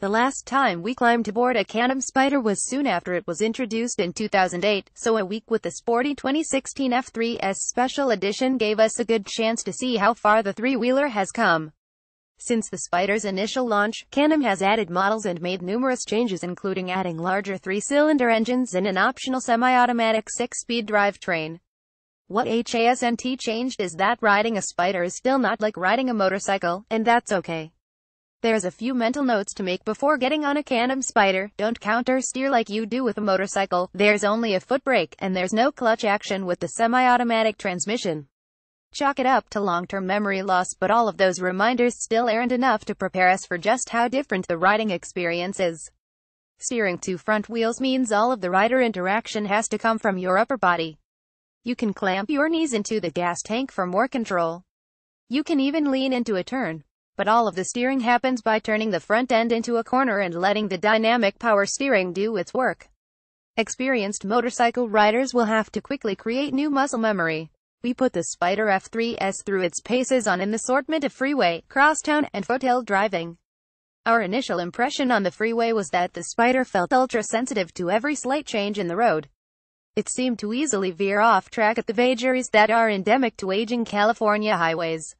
The last time we climbed aboard a CanAm Spyder was soon after it was introduced in 2008, so a week with the sporty 2016 F3S Special Edition gave us a good chance to see how far the three-wheeler has come. Since the Spyder's initial launch, CanAm has added models and made numerous changes, including adding larger three-cylinder engines and an optional semi-automatic 6-speed drivetrain. What hasn't changed is that riding a Spyder is still not like riding a motorcycle, and that's okay. There's a few mental notes to make before getting on a CanAm Spyder. Don't counter-steer like you do with a motorcycle. There's only a foot brake, and there's no clutch action with the semi-automatic transmission. Chalk it up to long-term memory loss, but all of those reminders still aren't enough to prepare us for just how different the riding experience is. Steering two front wheels means all of the rider interaction has to come from your upper body. You can clamp your knees into the gas tank for more control. You can even lean into a turn. But all of the steering happens by turning the front end into a corner and letting the dynamic power steering do its work. Experienced motorcycle riders will have to quickly create new muscle memory. We put the Spyder F3S through its paces on an assortment of freeway, crosstown, and foothill driving. Our initial impression on the freeway was that the Spyder felt ultra-sensitive to every slight change in the road. It seemed to easily veer off track at the vagaries that are endemic to aging California highways.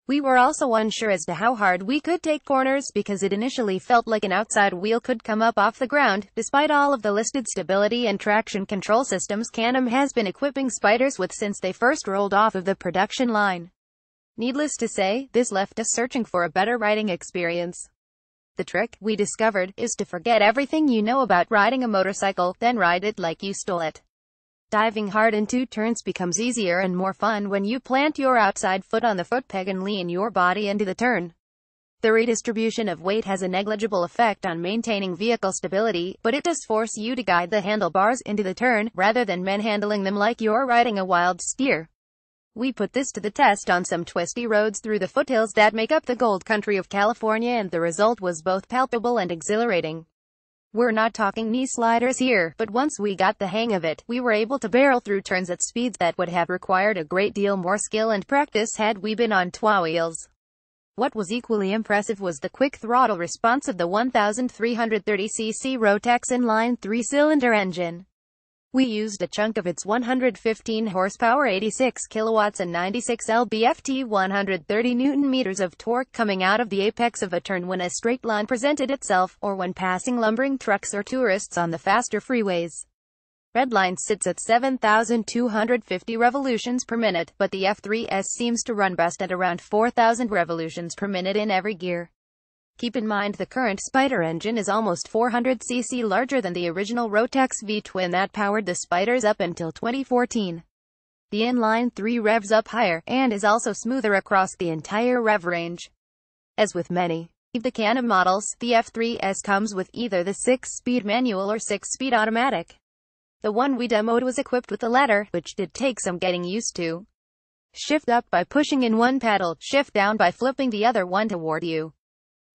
We were also unsure as to how hard we could take corners because it initially felt like an outside wheel could come up off the ground. Despite all of the listed stability and traction control systems CanAm has been equipping Spyders with since they first rolled off of the production line. Needless to say, this left us searching for a better riding experience. The trick, we discovered, is to forget everything you know about riding a motorcycle, then ride it like you stole it. Diving hard into turns becomes easier and more fun when you plant your outside foot on the foot peg and lean your body into the turn. The redistribution of weight has a negligible effect on maintaining vehicle stability, but it does force you to guide the handlebars into the turn, rather than manhandling them like you're riding a wild steer. We put this to the test on some twisty roads through the foothills that make up the gold country of California, and the result was both palpable and exhilarating. We're not talking knee sliders here, but once we got the hang of it, we were able to barrel through turns at speeds that would have required a great deal more skill and practice had we been on two wheels. What was equally impressive was the quick throttle response of the 1330cc Rotax inline three-cylinder engine. We used a chunk of its 115 horsepower, 86 kilowatts and 96 lb-ft 130 newton-meters of torque coming out of the apex of a turn when a straight line presented itself, or when passing lumbering trucks or tourists on the faster freeways. Redline sits at 7,250 revolutions per minute, but the F3S seems to run best at around 4,000 revolutions per minute in every gear. Keep in mind the current Spyder engine is almost 400 cc larger than the original Rotax V-twin that powered the Spyders up until 2014. The inline 3 revs up higher, and is also smoother across the entire rev range. As with many of the CanAm models, the F3S comes with either the 6-speed manual or 6-speed automatic. The one we demoed was equipped with the latter, which did take some getting used to. Shift up by pushing in one pedal, shift down by flipping the other one toward you.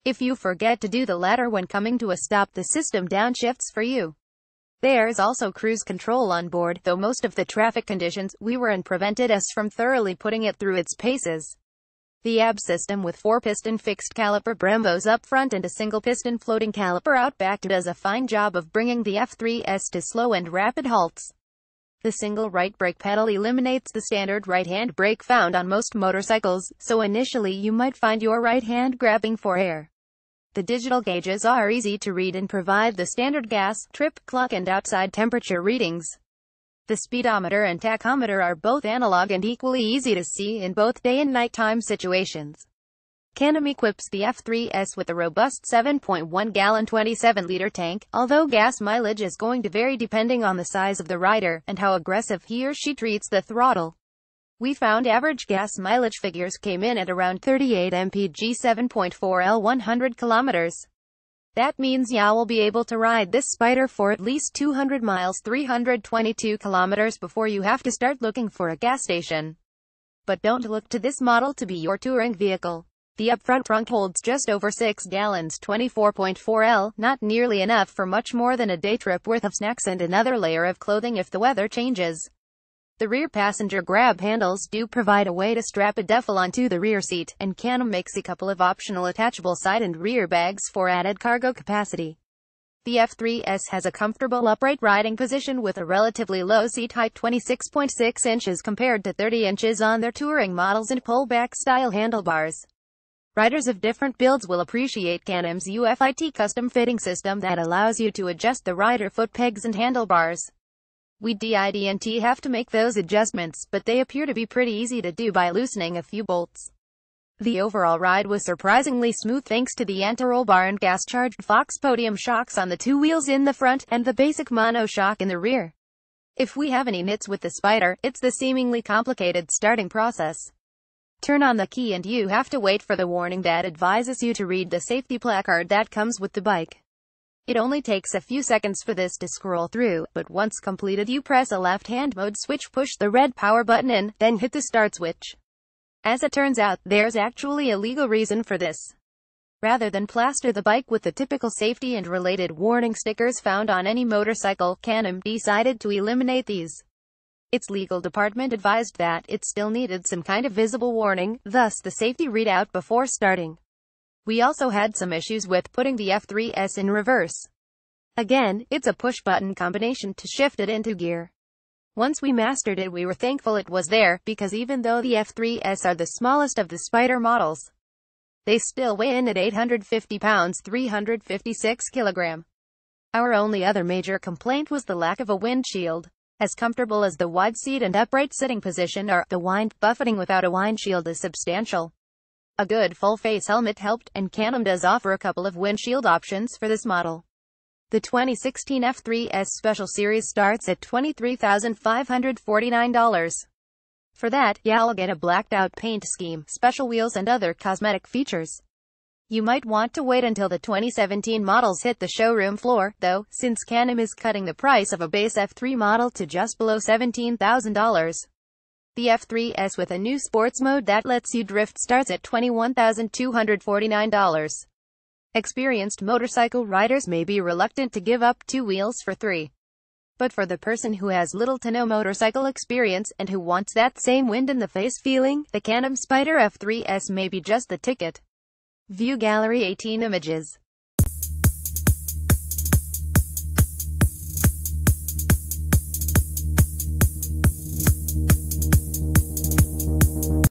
If you forget to do the latter when coming to a stop, the system downshifts for you. There's also cruise control on board, though most of the traffic conditions we were in prevented us from thoroughly putting it through its paces. The AB system with 4-piston fixed caliper Brembos up front and a single-piston floating caliper out back does a fine job of bringing the F3S to slow and rapid halts. The single right brake pedal eliminates the standard right-hand brake found on most motorcycles, so initially you might find your right hand grabbing for air. The digital gauges are easy to read and provide the standard gas, trip, clock and outside temperature readings. The speedometer and tachometer are both analog and equally easy to see in both day and nighttime situations. CanAm equips the F3S with a robust 7.1-gallon 27-liter tank, although gas mileage is going to vary depending on the size of the rider, and how aggressive he or she treats the throttle. We found average gas mileage figures came in at around 38 mpg 7.4 L 100 kilometers. That means ya will be able to ride this Spyder for at least 200 miles 322 kilometers before you have to start looking for a gas station. But don't look to this model to be your touring vehicle. The upfront trunk holds just over 6 gallons 24.4 L, not nearly enough for much more than a day trip worth of snacks and another layer of clothing if the weather changes. The rear passenger grab handles do provide a way to strap a duffel onto the rear seat, and CanAm makes a couple of optional attachable side and rear bags for added cargo capacity. The F3S has a comfortable upright riding position with a relatively low seat height, 26.6 inches compared to 30 inches on their touring models, and pullback style handlebars. Riders of different builds will appreciate CanAm's UFIT custom fitting system that allows you to adjust the rider foot pegs and handlebars. We didn't have to make those adjustments, but they appear to be pretty easy to do by loosening a few bolts. The overall ride was surprisingly smooth thanks to the anti-roll bar and gas-charged Fox podium shocks on the two wheels in the front, and the basic mono shock in the rear. If we have any nits with the Spyder, it's the seemingly complicated starting process. Turn on the key and you have to wait for the warning that advises you to read the safety placard that comes with the bike. It only takes a few seconds for this to scroll through, but once completed you press a left-hand mode switch, push the red power button in, then hit the start switch. As it turns out, there's actually a legal reason for this. Rather than plaster the bike with the typical safety and related warning stickers found on any motorcycle, CanAm decided to eliminate these. Its legal department advised that it still needed some kind of visible warning, thus the safety readout before starting. We also had some issues with putting the F3S in reverse. Again, it's a push-button combination to shift it into gear. Once we mastered it, we were thankful it was there, because even though the F3S are the smallest of the Spyder models, they still weigh in at 850 pounds, 356 kilograms. Our only other major complaint was the lack of a windshield. As comfortable as the wide seat and upright sitting position are, the wind buffeting without a windshield is substantial. A good full-face helmet helped, and CanAm does offer a couple of windshield options for this model. The 2016 F3S Special Series starts at $23,549. For that, you'll get a blacked-out paint scheme, special wheels and other cosmetic features. You might want to wait until the 2017 models hit the showroom floor, though, since CanAm is cutting the price of a base F3 model to just below $17,000. The F3S with a new sports mode that lets you drift starts at $21,249. Experienced motorcycle riders may be reluctant to give up two wheels for three. But for the person who has little to no motorcycle experience, and who wants that same wind-in-the-face feeling, the CanAm Spyder F3S may be just the ticket. View Gallery 18 images.